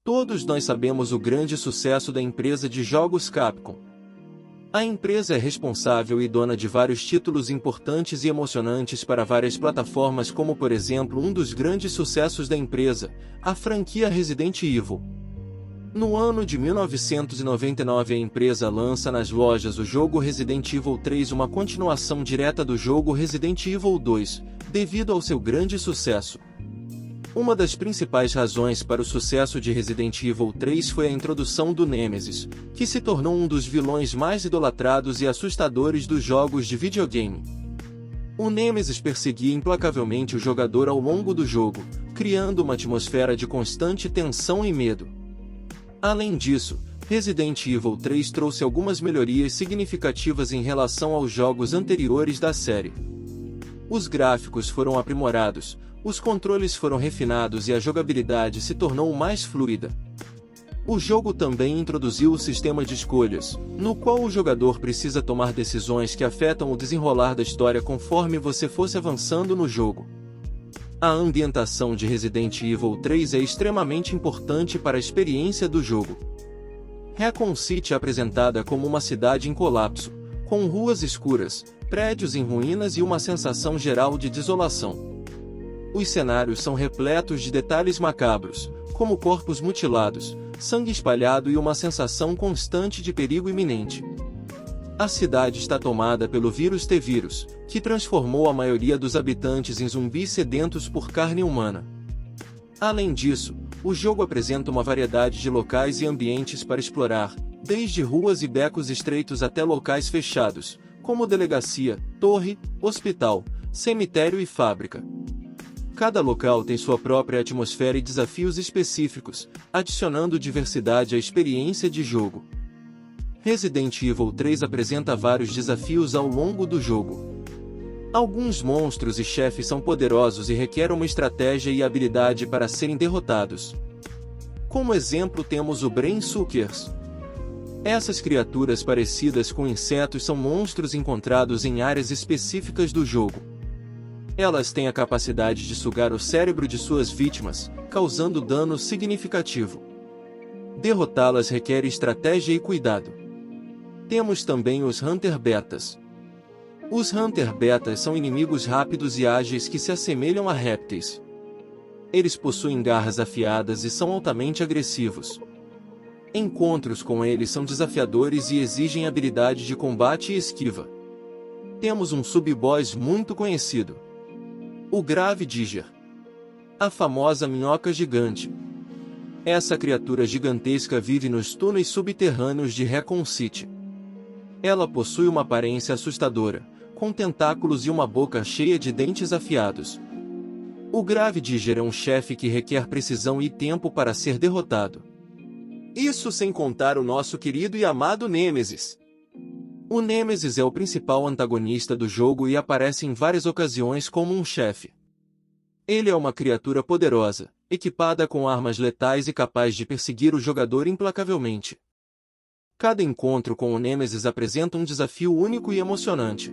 Todos nós sabemos o grande sucesso da empresa de jogos Capcom. A empresa é responsável e dona de vários títulos importantes e emocionantes para várias plataformas, como por exemplo um dos grandes sucessos da empresa, a franquia Resident Evil. No ano de 1999 a empresa lança nas lojas o jogo Resident Evil 3, uma continuação direta do jogo Resident Evil 2, devido ao seu grande sucesso. Uma das principais razões para o sucesso de Resident Evil 3 foi a introdução do Nemesis, que se tornou um dos vilões mais idolatrados e assustadores dos jogos de videogame. O Nemesis perseguia implacavelmente o jogador ao longo do jogo, criando uma atmosfera de constante tensão e medo. Além disso, Resident Evil 3 trouxe algumas melhorias significativas em relação aos jogos anteriores da série. Os gráficos foram aprimorados, os controles foram refinados e a jogabilidade se tornou mais fluida. O jogo também introduziu o sistema de escolhas, no qual o jogador precisa tomar decisões que afetam o desenrolar da história conforme você fosse avançando no jogo. A ambientação de Resident Evil 3 é extremamente importante para a experiência do jogo. Raccoon City é apresentada como uma cidade em colapso, com ruas escuras, prédios em ruínas e uma sensação geral de desolação. Os cenários são repletos de detalhes macabros, como corpos mutilados, sangue espalhado e uma sensação constante de perigo iminente. A cidade está tomada pelo vírus T-Vírus, que transformou a maioria dos habitantes em zumbis sedentos por carne humana. Além disso, o jogo apresenta uma variedade de locais e ambientes para explorar, desde ruas e becos estreitos até locais fechados, como delegacia, torre, hospital, cemitério e fábrica. Cada local tem sua própria atmosfera e desafios específicos, adicionando diversidade à experiência de jogo. Resident Evil 3 apresenta vários desafios ao longo do jogo. Alguns monstros e chefes são poderosos e requerem uma estratégia e habilidade para serem derrotados. Como exemplo temos o Brainsuckers. Essas criaturas parecidas com insetos são monstros encontrados em áreas específicas do jogo. Elas têm a capacidade de sugar o cérebro de suas vítimas, causando dano significativo. Derrotá-las requer estratégia e cuidado. Temos também os Hunter Betas. Os Hunter Betas são inimigos rápidos e ágeis que se assemelham a répteis. Eles possuem garras afiadas e são altamente agressivos. Encontros com eles são desafiadores e exigem habilidade de combate e esquiva. Temos um sub-boss muito conhecido: o Gravedigger, a famosa minhoca gigante. Essa criatura gigantesca vive nos túneis subterrâneos de Raccoon City. Ela possui uma aparência assustadora, com tentáculos e uma boca cheia de dentes afiados. O Gravedigger é um chefe que requer precisão e tempo para ser derrotado. Isso sem contar o nosso querido e amado Nemesis. O Nemesis é o principal antagonista do jogo e aparece em várias ocasiões como um chefe. Ele é uma criatura poderosa, equipada com armas letais e capaz de perseguir o jogador implacavelmente. Cada encontro com o Nemesis apresenta um desafio único e emocionante.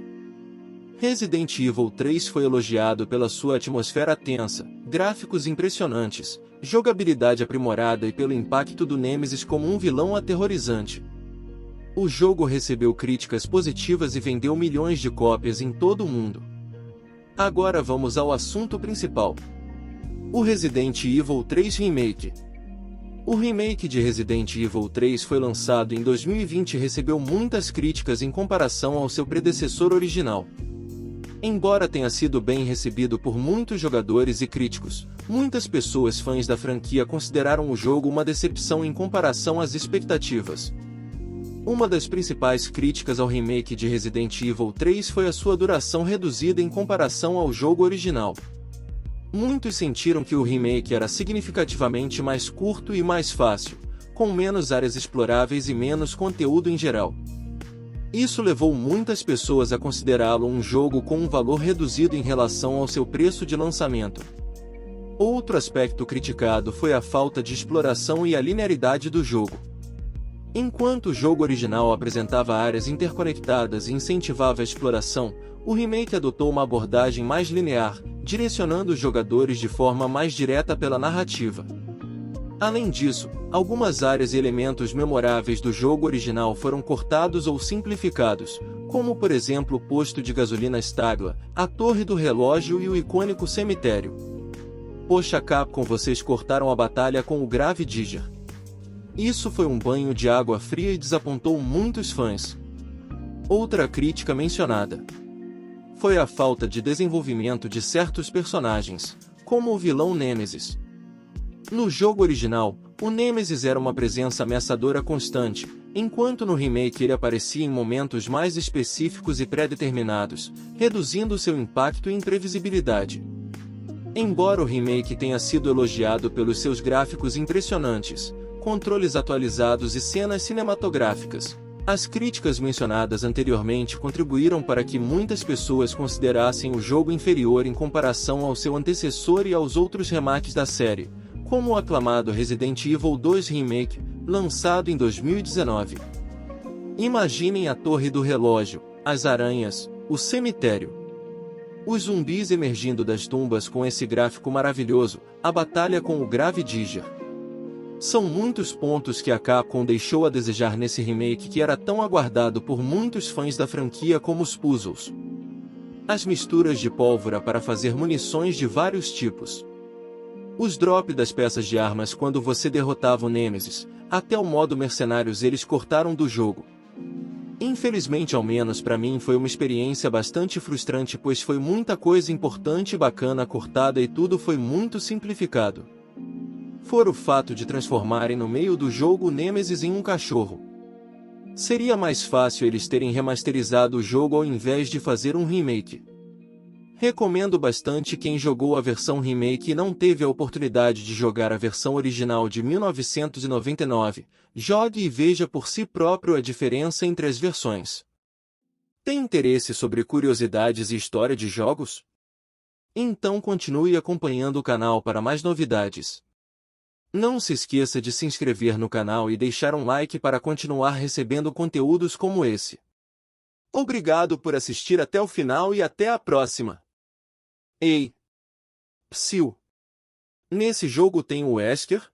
Resident Evil 3 foi elogiado pela sua atmosfera tensa, gráficos impressionantes, jogabilidade aprimorada e pelo impacto do Nemesis como um vilão aterrorizante. O jogo recebeu críticas positivas e vendeu milhões de cópias em todo o mundo. Agora vamos ao assunto principal: o Resident Evil 3 Remake. O remake de Resident Evil 3 foi lançado em 2020 e recebeu muitas críticas em comparação ao seu predecessor original. Embora tenha sido bem recebido por muitos jogadores e críticos, muitas pessoas fãs da franquia consideraram o jogo uma decepção em comparação às expectativas. Uma das principais críticas ao remake de Resident Evil 3 foi a sua duração reduzida em comparação ao jogo original. Muitos sentiram que o remake era significativamente mais curto e mais fácil, com menos áreas exploráveis e menos conteúdo em geral. Isso levou muitas pessoas a considerá-lo um jogo com um valor reduzido em relação ao seu preço de lançamento. Outro aspecto criticado foi a falta de exploração e a linearidade do jogo. Enquanto o jogo original apresentava áreas interconectadas e incentivava a exploração, o remake adotou uma abordagem mais linear, direcionando os jogadores de forma mais direta pela narrativa. Além disso, algumas áreas e elementos memoráveis do jogo original foram cortados ou simplificados, como por exemplo o posto de gasolina Stagla, a torre do relógio e o icônico cemitério. Poxa Capcom, vocês cortaram a batalha com o Grave Digger. Isso foi um banho de água fria e desapontou muitos fãs. Outra crítica mencionada foi a falta de desenvolvimento de certos personagens, como o vilão Nemesis. No jogo original, o Nemesis era uma presença ameaçadora constante, enquanto no remake ele aparecia em momentos mais específicos e pré-determinados, reduzindo seu impacto e imprevisibilidade. Embora o remake tenha sido elogiado pelos seus gráficos impressionantes, controles atualizados e cenas cinematográficas, as críticas mencionadas anteriormente contribuíram para que muitas pessoas considerassem o jogo inferior em comparação ao seu antecessor e aos outros remakes da série, como o aclamado Resident Evil 2 Remake, lançado em 2019. Imaginem a Torre do Relógio, as aranhas, o cemitério, os zumbis emergindo das tumbas com esse gráfico maravilhoso, a batalha com o Grave Digger. São muitos pontos que a Capcom deixou a desejar nesse remake que era tão aguardado por muitos fãs da franquia, como os puzzles, as misturas de pólvora para fazer munições de vários tipos, os drop das peças de armas quando você derrotava o Nemesis, até o modo mercenários eles cortaram do jogo. Infelizmente, ao menos para mim, foi uma experiência bastante frustrante, pois foi muita coisa importante e bacana cortada e tudo foi muito simplificado. Fora o fato de transformarem no meio do jogo o Nemesis em um cachorro. Seria mais fácil eles terem remasterizado o jogo ao invés de fazer um remake. Recomendo bastante quem jogou a versão remake e não teve a oportunidade de jogar a versão original de 1999, jogue e veja por si próprio a diferença entre as versões. Tem interesse sobre curiosidades e história de jogos? Então continue acompanhando o canal para mais novidades. Não se esqueça de se inscrever no canal e deixar um like para continuar recebendo conteúdos como esse. Obrigado por assistir até o final e até a próxima! Ei! Psiu! Nesse jogo tem o Wesker?